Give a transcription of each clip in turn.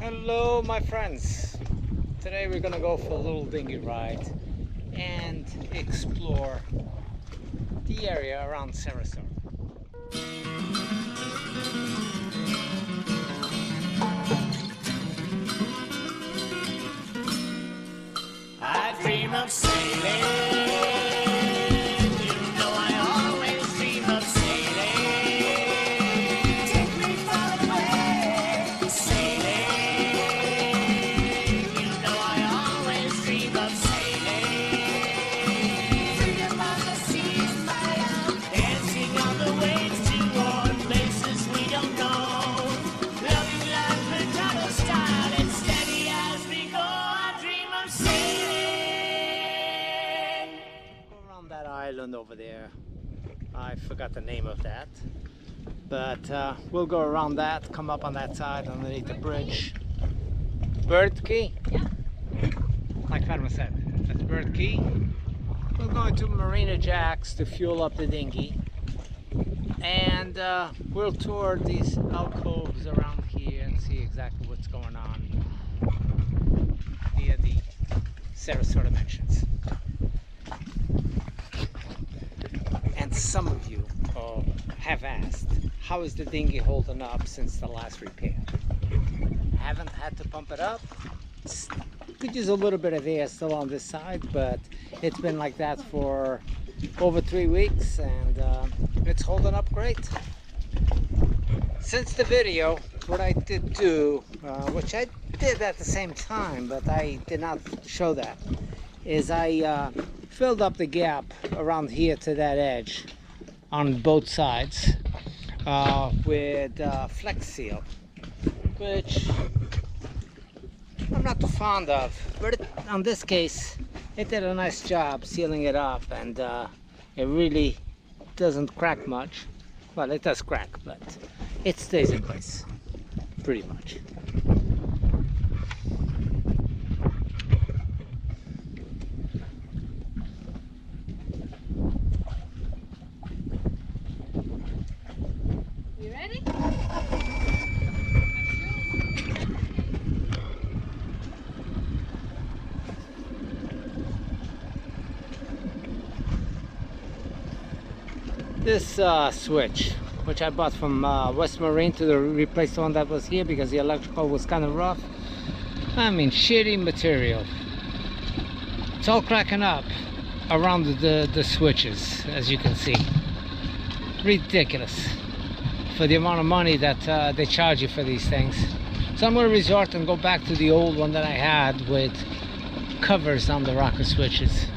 Hello my friends, today we're gonna go for a little dinghy ride and explore the area around Sarasota. I dream of sailing. You know I always dream of sailing. Take me far away. Sailing. You know I always dream of sailing. Freedom on the seas, my own. Dancing on the waves to warm places we don't know. Loving life with double style and steady as we go. I dream of sailing. Around that island over there, I forgot the name of that, but we'll go around that, come up on that side underneath the bridge. Bird Key? Yeah. Like Fatima said, that's Bird Key. We're going to Marina Jacks to fuel up the dinghy, and we'll tour these alcoves around here and see exactly what's going on near the Sarasota Mansions. And some of you have asked, how is the dinghy holding up since the last repair? Haven't had to pump it up. Could use a little bit of air still on this side, but it's been like that for over 3 weeks, and it's holding up great. Since the video, what I did do, which I did at the same time, but I did not show that, is I filled up the gap around here to that edge on both sides with Flex Seal, which I'm not too fond of, but on this case it did a nice job sealing it up, and it really doesn't crack much. Well, it does crack, but it stays in place pretty much. You ready? This switch, which I bought from West Marine to replace the one that was here because the electrical was kind of rough. I mean, shitty material. It's all cracking up around the switches, as you can see. Ridiculous for the amount of money that they charge you for these things. So I'm going to resort and go back to the old one that I had with covers on the rocker switches.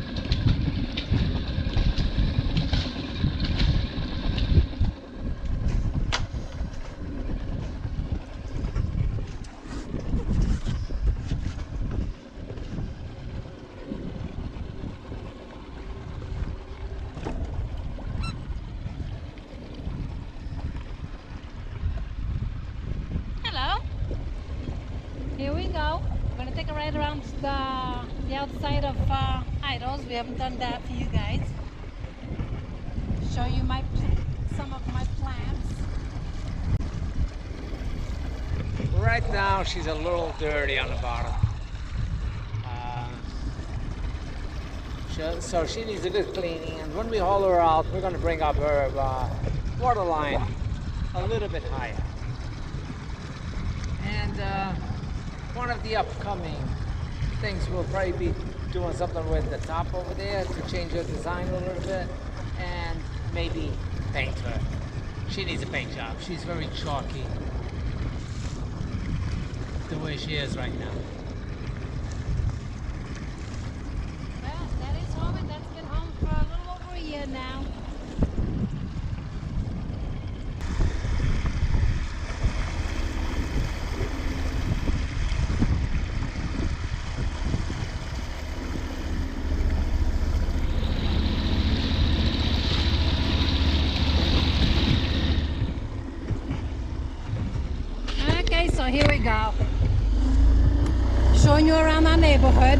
Here we go. We're gonna take a ride around the outside of Idols. We haven't done that for you guys. Show you some of my plants. Right now she's a little dirty on the bottom, so she needs a good cleaning, and when we haul her out we're going to bring up her water line a little bit higher. And one of the upcoming things will probably be doing something with the top over there to change her design a little bit, and maybe paint her. She needs a paint job. She's very chalky the way she is right now. Well, that is home, and that's been home for a little over a year now. Okay, so here we go. Showing you around our neighborhood.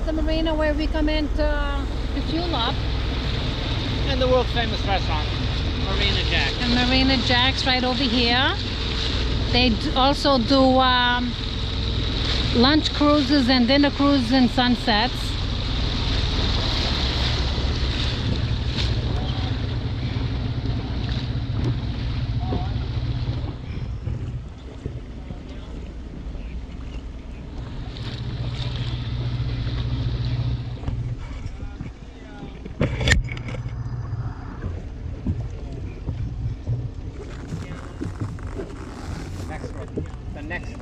the marina where we come in to fuel up. And the world famous restaurant, Marina Jack. And Marina Jack's right over here. They also do lunch cruises and dinner cruises and sunsets. Next road. The next road.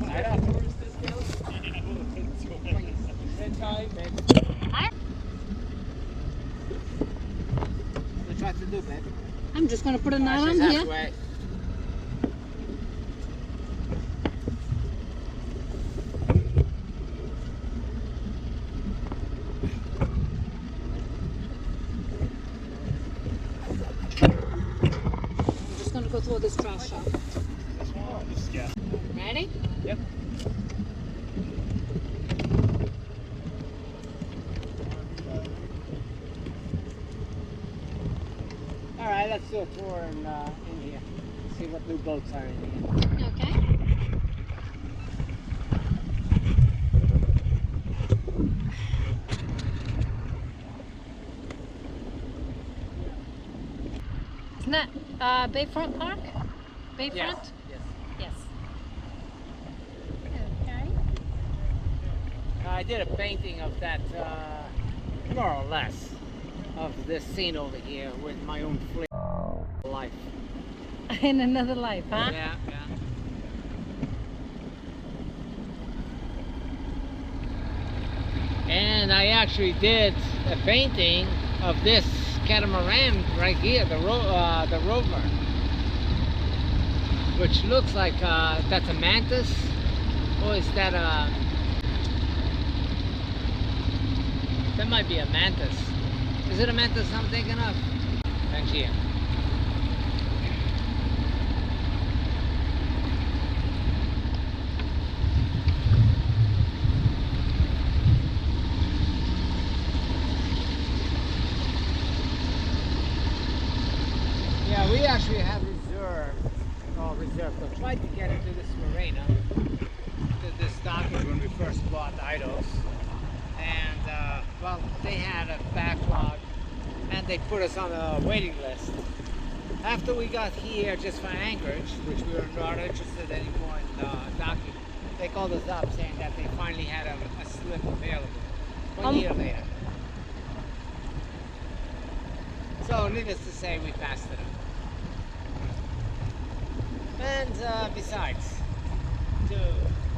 Right up. What you try to do, babe? I'm just gonna put a knot on She's here. halfway. I'm just gonna go through this trash out. Ready? Yep. All right, let's do a tour in here. See what new boats are in here. Okay. Isn't that Bayfront Park? Bayfront? Yes. Yes. Okay. I did a painting of that, more or less, of this scene over here with my own flair life. In another life, huh? Yeah, yeah. And I actually did a painting of this catamaran right here, the rover, which looks like that's a mantis, or is that a? That might be a mantis. Is it a mantis I'm thinking of? Thank you. Yeah, we actually have reserved, so tried to get into this marina, to this dockage when we first bought Idos. And, well, they had a backlog, and they put us on a waiting list. After we got here just for Anchorage, which we were not interested anymore in docking, they called us up saying that they finally had a slip available 1 year later. So, needless to say, we passed it up. And besides, to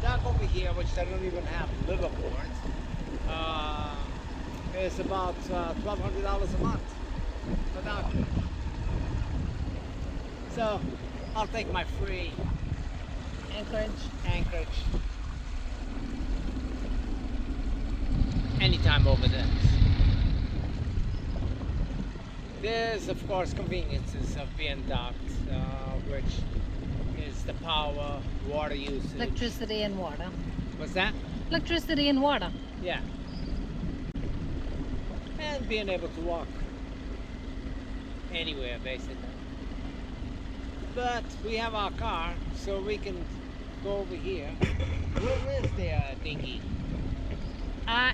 dock over here, which I don't even have liverboard, is about $1,200 a month for docking. So I'll take my free Anchorage anytime over there. There's of course conveniences of being docked, which is the power, water usage. Electricity and water. What's that? Electricity and water. Yeah. And being able to walk anywhere basically. But we have our car, so we can go over here. Where is the dinghy?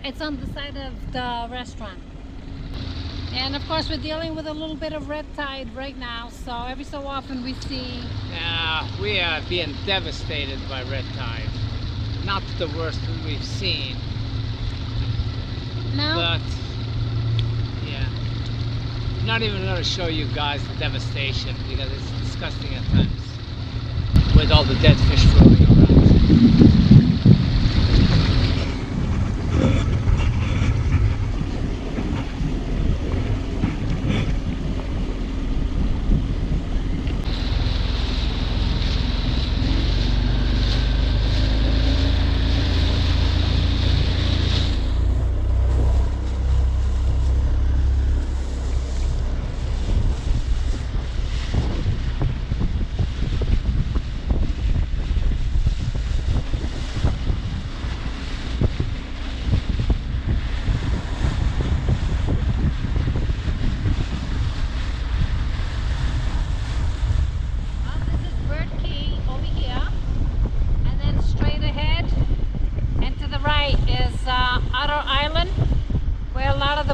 It's on the side of the restaurant. And of course we're dealing with a little bit of red tide right now, so every so often we see... We are being devastated by red tide. Not the worst we've seen. No? But, yeah. I'm not even going to show you guys the devastation because it's disgusting at times. With all the dead fish floating around.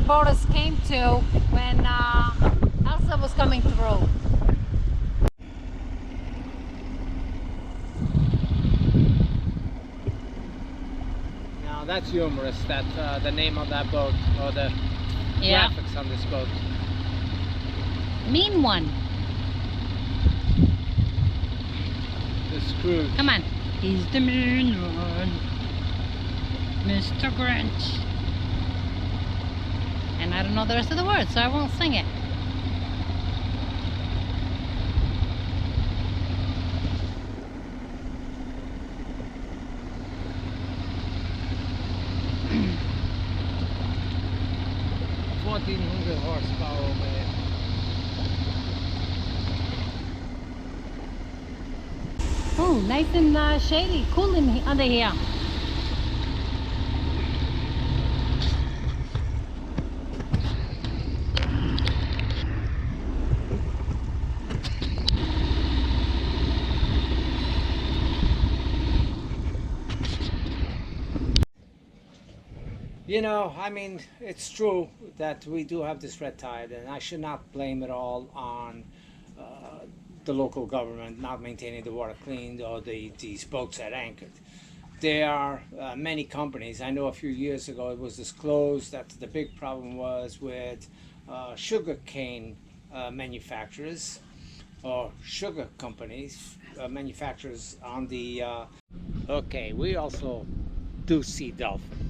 boaters came to when Elsa was coming through. Now that's humorous, that the name on that boat, or the Yeah. graphics on this boat. Mean one. The Scrooge. Come on. He's the mean one. Mr. Grinch. And I don't know the rest of the words, so I won't sing it. Horsepower over there. Oh, nice and shady, cool under here. You know, I mean, it's true that we do have this red tide, and I should not blame it all on the local government not maintaining the water clean, or these boats that anchored. There are many companies. I know a few years ago it was disclosed that the big problem was with sugar cane manufacturers, or sugar companies, manufacturers on the... Okay, we also do see dolphin.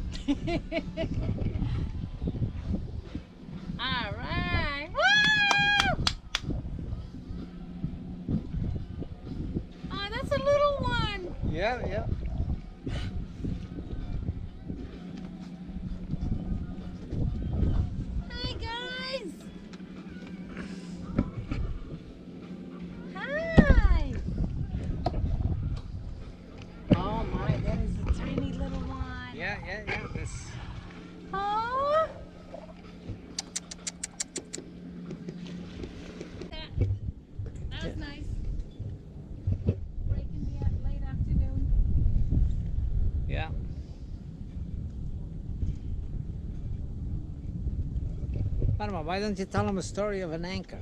All right. Woo! Oh, that's a little one. Yeah, yeah. Hi, guys. Hi. Oh my, that is a tiny little one. Yeah, yeah, yeah. This... Oh. That was nice. Breaking the late afternoon. Yeah. Parma, why don't you tell them a story of an anchor?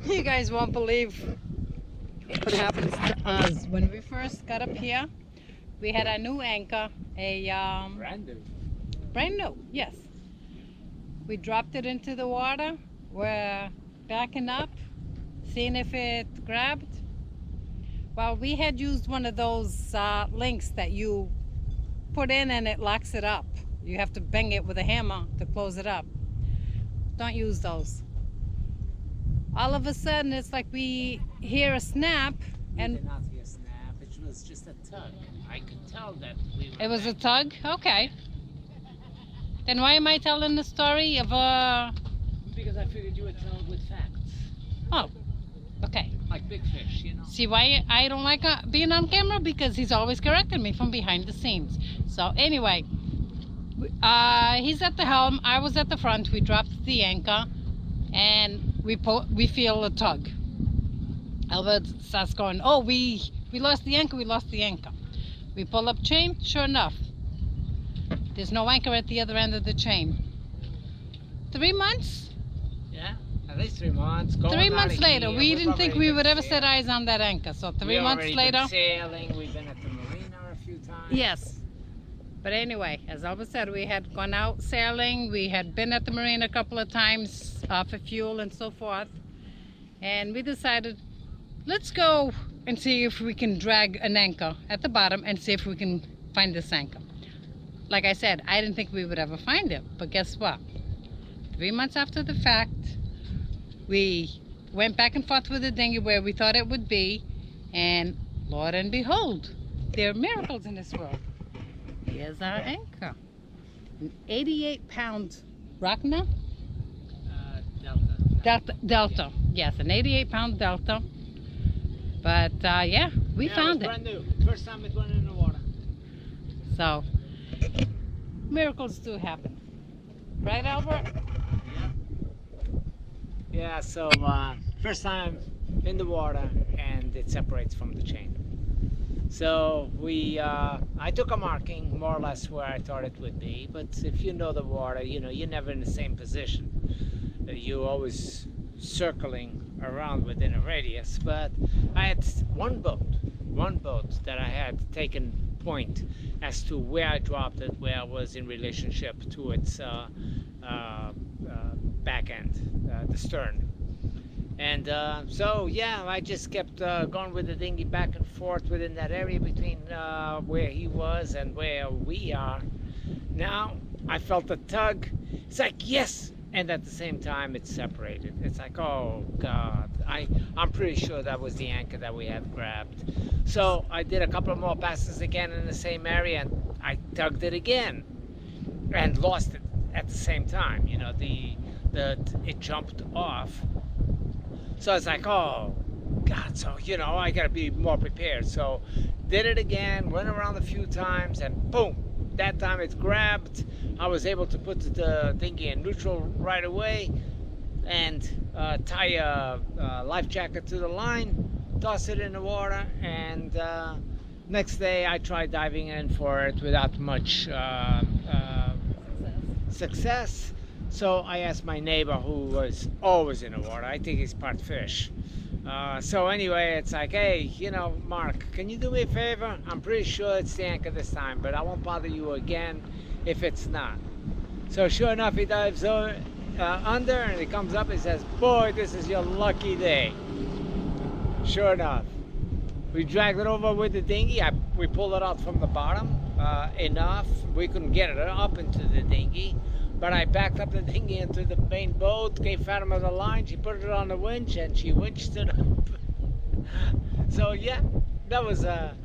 You guys won't believe what happens to us. When we first got up here, we had a new anchor, a Brand new. brand new, yes. We dropped it into the water. We're backing up, seeing if it grabbed. Well, we had used one of those links that you put in and it locks it up. You have to bang it with a hammer to close it up. Don't use those. All of a sudden, it's like we hear a snap, We and did not hear a snap. It was just a tug. I could tell that we were... it was a tug? Okay. Then why am I telling the story of Because I figured you would tell it with facts. Oh, okay. Like big fish, you know? See why I don't like being on camera? Because he's always correcting me from behind the scenes. So anyway, he's at the helm, I was at the front. We dropped the anchor, and we feel a tug. Albert starts going, oh, we lost the anchor, we lost the anchor. We pull up chain, sure enough, there's no anchor at the other end of the chain. 3 months? Yeah, at least 3 months. 3 months later, we didn't think we would ever set eyes on that anchor. So 3 months later. Been sailing. We've been at the marina a few times. Yes. But anyway, as Albert said, we had gone out sailing. We had been at the marina a couple of times for fuel and so forth. And we decided, let's go and see if we can drag an anchor at the bottom and see if we can find this anchor. Like I said, I didn't think we would ever find it. But guess what? 3 months after the fact, we went back and forth with the dinghy where we thought it would be. And Lord and behold, there are miracles in this world. Here's our anchor. An 88-pound Rockna? Delta. Delta. Yes, an 88-pound Delta. But yeah, we found it. Brand new. First time it went in the water. So, miracles do happen. Right, Albert? Yeah, so first time in the water, and it separates from the chain. So I took a marking more or less where I thought it would be. But if you know the water, you know you're never in the same position. You're always circling around within a radius. But I had one boat that I had taken point as to where I dropped it, where I was in relationship to its back end, the stern. And so, yeah, I just kept going with the dinghy back and forth within that area between where he was and where we are. Now, I felt a tug. It's like, yes! And at the same time, it's separated. It's like, oh, God. I'm pretty sure that was the anchor that we had grabbed. So I did a couple more passes again in the same area, and I tugged it again and lost it at the same time. You know, it jumped off. So it's like, oh, God, so, you know, I got to be more prepared. So did it again, went around a few times, and boom, that time it's grabbed. I was able to put the dinghy in neutral right away and tie a life jacket to the line, toss it in the water, and next day I tried diving in for it without much success. So I asked my neighbor, who was always in the water, I think he's part fish. So anyway, it's like, hey, you know, Mark, can you do me a favor? I'm pretty sure it's the anchor this time, but I won't bother you again if it's not. So sure enough, he dives under and he comes up and says, boy, this is your lucky day. Sure enough. We dragged it over with the dinghy. We pulled it out from the bottom enough. We couldn't get it up into the dinghy. But I backed up the dinghy into the main boat, gave Fatima the line, she put it on the winch, and she winched it up. So yeah, that was a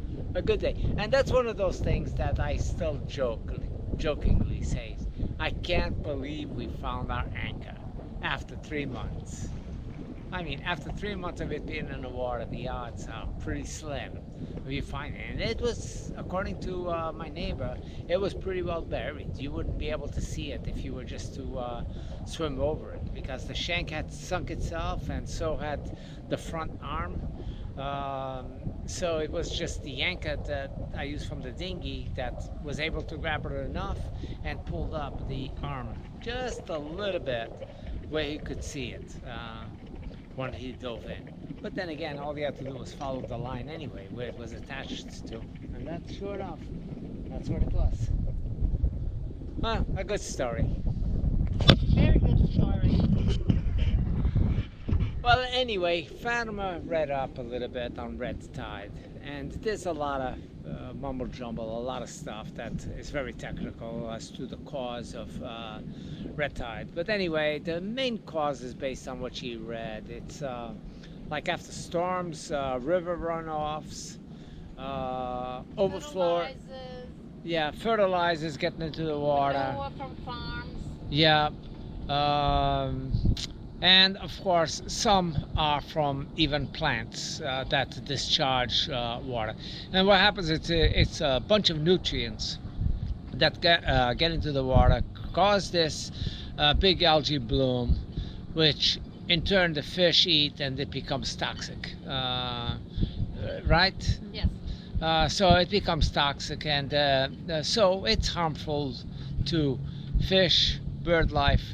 good day. And that's one of those things that I still jokingly say. I can't believe we found our anchor after 3 months. I mean, after 3 months of it being in the water, the odds are pretty slim of you finding it. And it was, according to my neighbor, it was pretty well buried. You wouldn't be able to see it if you were just to swim over it, because the shank had sunk itself, and so had the front arm. So it was just the anchor that I used from the dinghy that was able to grab it enough and pulled up the arm just a little bit where he could see it when he dove in. But then again, all he had to do was follow the line anyway, where it was attached to. And that's sure enough, that's what it was. Well, a good story. Very good story. Well, anyway, Fatima read up a little bit on red tide, and there's a lot of mumble jumble, a lot of stuff that is very technical as to the cause of red tide. But anyway, the main cause is based on what she read. It's like after storms, river runoffs, overflow. Yeah, fertilizers getting into the water. Manure from farms. Yeah. And of course, some are from even plants that discharge water. And what happens is it's a bunch of nutrients that get into the water, cause this big algae bloom, which in turn the fish eat, and it becomes toxic. Right? Yes. So it becomes toxic, and so it's harmful to fish, bird life,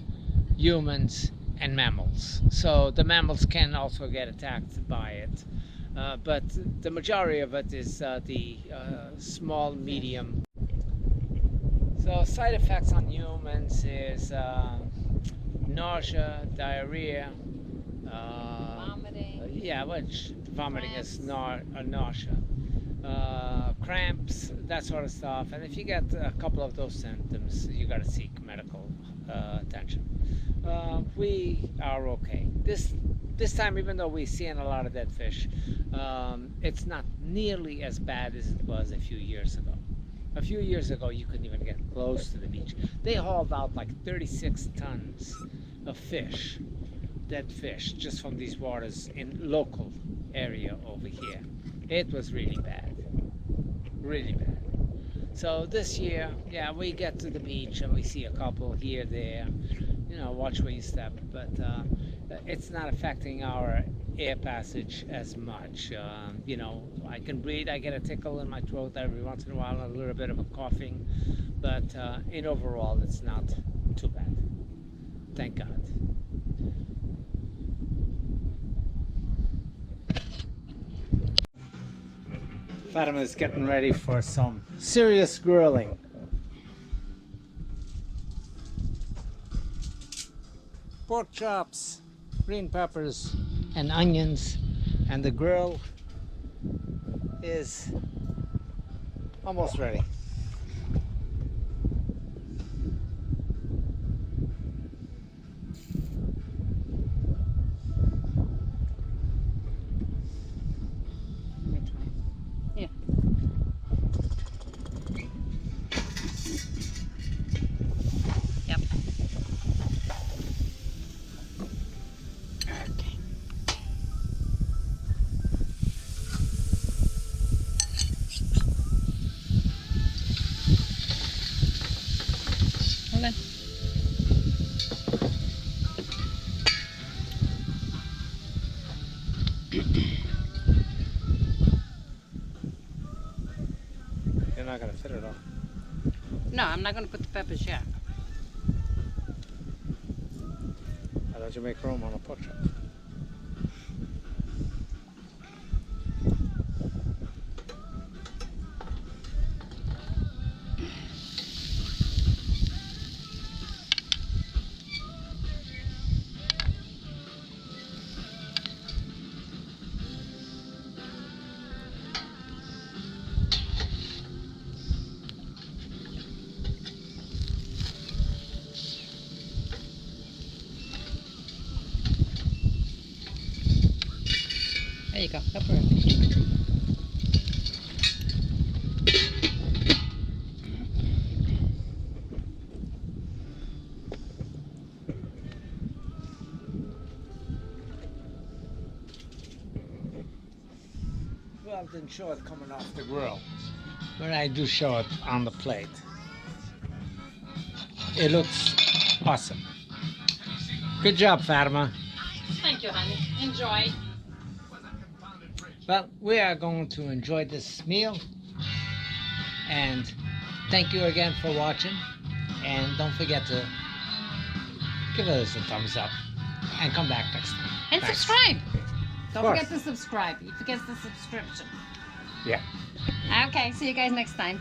humans, and mammals. So the mammals can also get attacked by it, but the majority of it is the small, medium. So side effects on humans is nausea, diarrhea, Vomiting. yeah, which vomiting is Cramps. nausea, cramps, that sort of stuff. And if you get a couple of those symptoms, you got to seek medical attention. We are okay. This time, even though we're seeing a lot of dead fish, it's not nearly as bad as it was a few years ago. A few years ago, you couldn't even get close to the beach. They hauled out like 36 tons of fish, dead fish, just from these waters in local area over here. It was really bad, really bad. So this year, yeah, we get to the beach and we see a couple here, there. You know, watch where you step, but it's not affecting our air passage as much. You know, I can breathe. I get a tickle in my throat every once in a while, a little bit of a coughing, but in overall, it's not too bad. Thank God. Fatima is getting ready for some serious grilling. Pork chops, green peppers, and onions, and the grill is almost ready. Yeah. Yep. Okay. Hold on. You're not gonna fit it all. No, I'm not going to put the peppers yet. How don't you make room on a pork chop? There you go. Pepper. Well, I didn't show it coming off the grill, but I do show it on the plate. It looks awesome. Good job, Fatima. Thank you, honey. Enjoy. Well, we are going to enjoy this meal, and thank you again for watching, and don't forget to give us a thumbs up and come back next time. And Thanks. subscribe. Don't course. forget to subscribe. You forget the subscription. Yeah. Okay, see you guys next time.